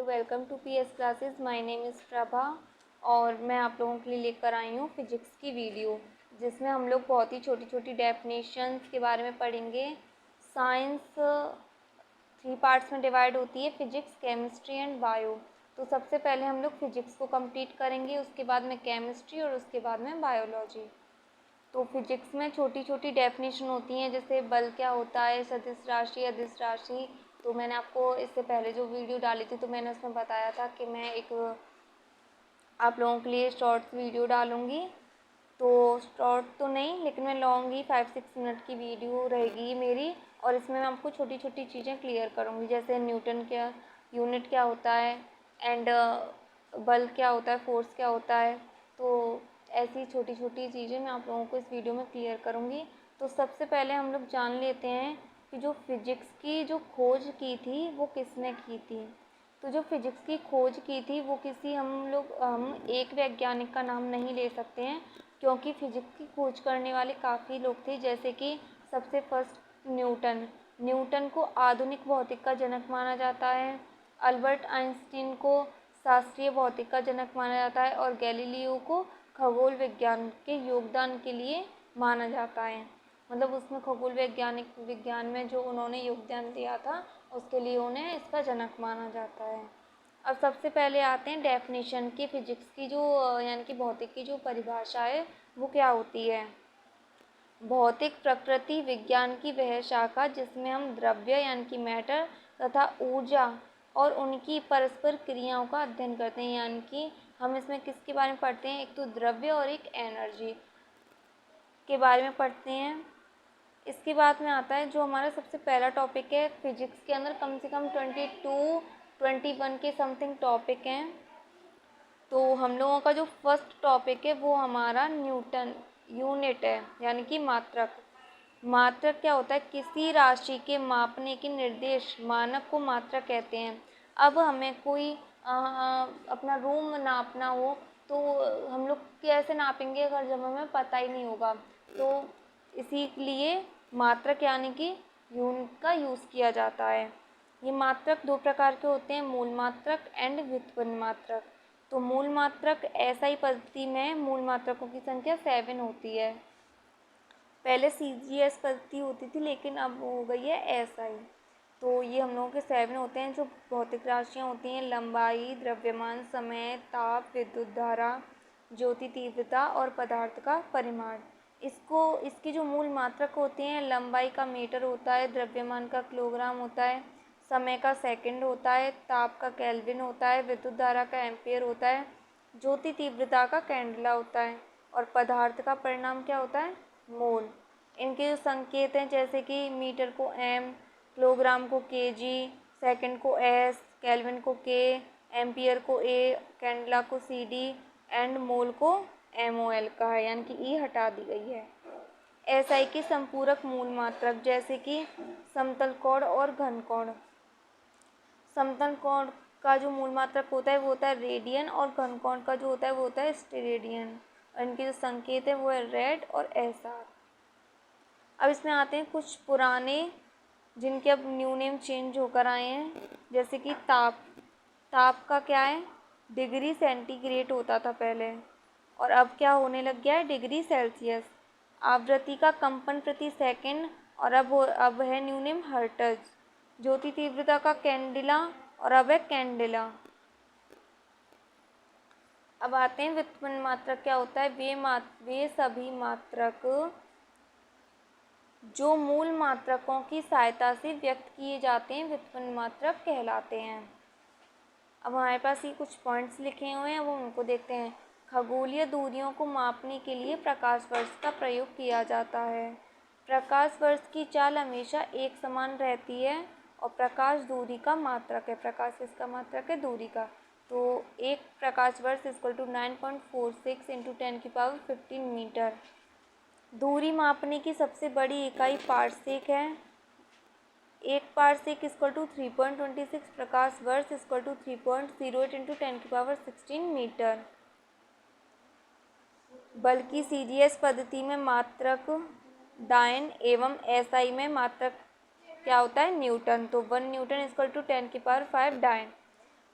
Welcome to PS classes. My name is Prabha और मैं आप लोगों के लिए लेकर आई हूँ फिजिक्स की वीडियो, जिसमें हम लोग बहुत ही छोटी छोटी डेफिनेशंस के बारे में पढ़ेंगे। साइंस 3 पार्ट्स में डिवाइड होती है, फिजिक्स, केमिस्ट्री एंड बायो। तो सबसे पहले हम लोग फिजिक्स को कंप्लीट करेंगे, उसके बाद में केमिस्ट्री और उसके बाद में बायोलॉजी। तो फिजिक्स में छोटी छोटी डेफिनेशन होती हैं, जैसे बल क्या होता है, सदिश राशि, अदिश राशि। तो मैंने आपको इससे पहले जो वीडियो डाली थी तो मैंने उसमें बताया था कि मैं एक आप लोगों के लिए शॉर्ट्स वीडियो डालूँगी। तो शॉर्ट तो नहीं, लेकिन मैं लॉन्ग ही 5-6 मिनट की वीडियो रहेगी मेरी, और इसमें मैं आपको छोटी छोटी चीज़ें क्लियर करूँगी, जैसे न्यूटन क्या यूनिट क्या होता है, एंड बल क्या होता है, फोर्स क्या होता है। तो ऐसी छोटी छोटी चीज़ें मैं आप लोगों को इस वीडियो में क्लियर करूँगी। तो सबसे पहले हम लोग जान लेते हैं कि जो फिजिक्स की जो खोज की थी वो किसने की थी। तो जो फिजिक्स की खोज की थी वो किसी हम एक वैज्ञानिक का नाम नहीं ले सकते हैं, क्योंकि फिजिक्स की खोज करने वाले काफ़ी लोग थे, जैसे कि सबसे फर्स्ट न्यूटन को आधुनिक भौतिक का जनक माना जाता है। अल्बर्ट आइंस्टीन को शास्त्रीय भौतिक का जनक माना जाता है, और गैलीलियो को खगोल विज्ञान के योगदान के लिए माना जाता है। मतलब उसमें खगोल विज्ञान में जो उन्होंने योगदान दिया था उसके लिए उन्हें इसका जनक माना जाता है। अब सबसे पहले आते हैं डेफिनेशन की, फिजिक्स की जो यानी कि भौतिक की जो परिभाषा है वो क्या होती है। भौतिक प्रकृति विज्ञान की वह शाखा जिसमें हम द्रव्य यानी कि मैटर तथा ऊर्जा और उनकी परस्पर क्रियाओं का अध्ययन करते हैं। यानी कि हम इसमें किसके बारे में पढ़ते हैं, एक तो द्रव्य और एक एनर्जी के बारे में पढ़ते हैं। इसके बाद में आता है जो हमारा सबसे पहला टॉपिक है। फिजिक्स के अंदर कम से कम 22-21 के समथिंग टॉपिक हैं। तो हम लोगों का जो फर्स्ट टॉपिक है वो हमारा न्यूटन यूनिट है, यानी कि मात्रक। मात्रक क्या होता है, किसी राशि के मापने के निर्देश मानक को मात्रक कहते हैं। अब हमें कोई अपना रूम नापना हो तो हम लोग कैसे नापेंगे अगर जब हमें पता ही नहीं होगा। तो इसीलिए मात्रक यानी कि यूनिट का यूज़ किया जाता है। ये मात्रक 2 प्रकार के होते हैं, मूल मात्रक एंड व्युत्पन्न मात्रक। तो मूल मात्रक ऐसा पद्धति में मूल मात्रकों की संख्या 7 होती है। पहले CGS पद्धति होती थी, लेकिन अब हो गई है SI। तो ये हम लोगों के 7 होते हैं। जो भौतिक राशियाँ होती हैं, लंबाई, द्रव्यमान, समय, ताप, विद्युत धारा, ज्योति तीव्रता और पदार्थ का परिमाण। इसकी जो मूल मात्रक होती हैं, लंबाई का मीटर होता है, द्रव्यमान का किलोग्राम होता है, समय का सेकंड होता है, ताप का केल्विन होता है, विद्युत धारा का एम्पियर होता है, ज्योति तीव्रता का कैंडेला होता है, और पदार्थ का परिमाण क्या होता है, मोल। इनके जो संकेत हैं, जैसे कि मीटर को M, किलोग्राम को kg, सेकंड को S, केल्विन को K, एम्पियर को A, कैंडेला को CD एंड मोल को MOL का है, यानी कि E हटा दी गई है। SI के संपूरक मूल मात्रक, जैसे कि समतल कोण और घन कोण। समतल कोण का जो मूल मात्रक होता है वो होता है रेडियन, और घन कोण का जो होता है वो होता है स्टेरेडियन। और इनके जो संकेत है वो है रेड और SR। अब इसमें आते हैं कुछ पुराने जिनके अब न्यू नेम चेंज होकर आए हैं, जैसे कि ताप का क्या है, डिग्री सेंटीग्रेड होता था पहले, और अब क्या होने लग गया है, डिग्री सेल्सियस। आवृत्ति का कंपन प्रति सेकंड, और अब है न्यू नेम हर्ट्ज। ज्योति तीव्रता का कैंडेला, और अब है कैंडेला। अब आते हैं व्युत्पन्न मात्रक क्या होता है। वे सभी मात्रक जो मूल मात्रकों की सहायता से व्यक्त किए जाते हैं व्युत्पन्न मात्रक कहलाते हैं। अब हमारे पास ये कुछ पॉइंट्स लिखे हुए हैं, वो उनको देखते हैं। खगोलीय दूरियों को मापने के लिए प्रकाश वर्ष का प्रयोग किया जाता है। प्रकाश वर्ष की चाल हमेशा एक समान रहती है, और प्रकाश दूरी का मात्रक है। प्रकाश किसका मात्रक है, दूरी का। तो एक प्रकाश वर्ष इक्वल टू 9.46 × 10⁻15 मीटर। दूरी मापने की सबसे बड़ी इकाई पारसेक है। एक पारसेक इक्वल टू 3.26 प्रकाश वर्ष इक्वल टू 3.08 × 10⁻16 मीटर। बल्कि CGS पद्धति में मात्रक डायन एवं SI में मात्रक क्या होता है, न्यूटन। तो 1 न्यूटन इक्वल टू 10⁵ डायन।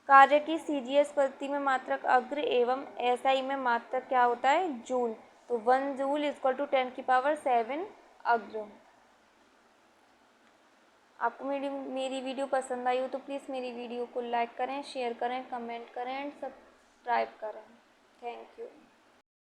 कार्य की CGS पद्धति में मात्रक अग्र एवं SI में मात्रक क्या होता है? जूल। तो 1 जूल इक्वल टू 10⁷ अग्र। आपको मेरी वीडियो पसंद आई हो तो प्लीज़ मेरी वीडियो को लाइक करें, शेयर करें, कमेंट करें एंड सब्सक्राइब करें। Thank you.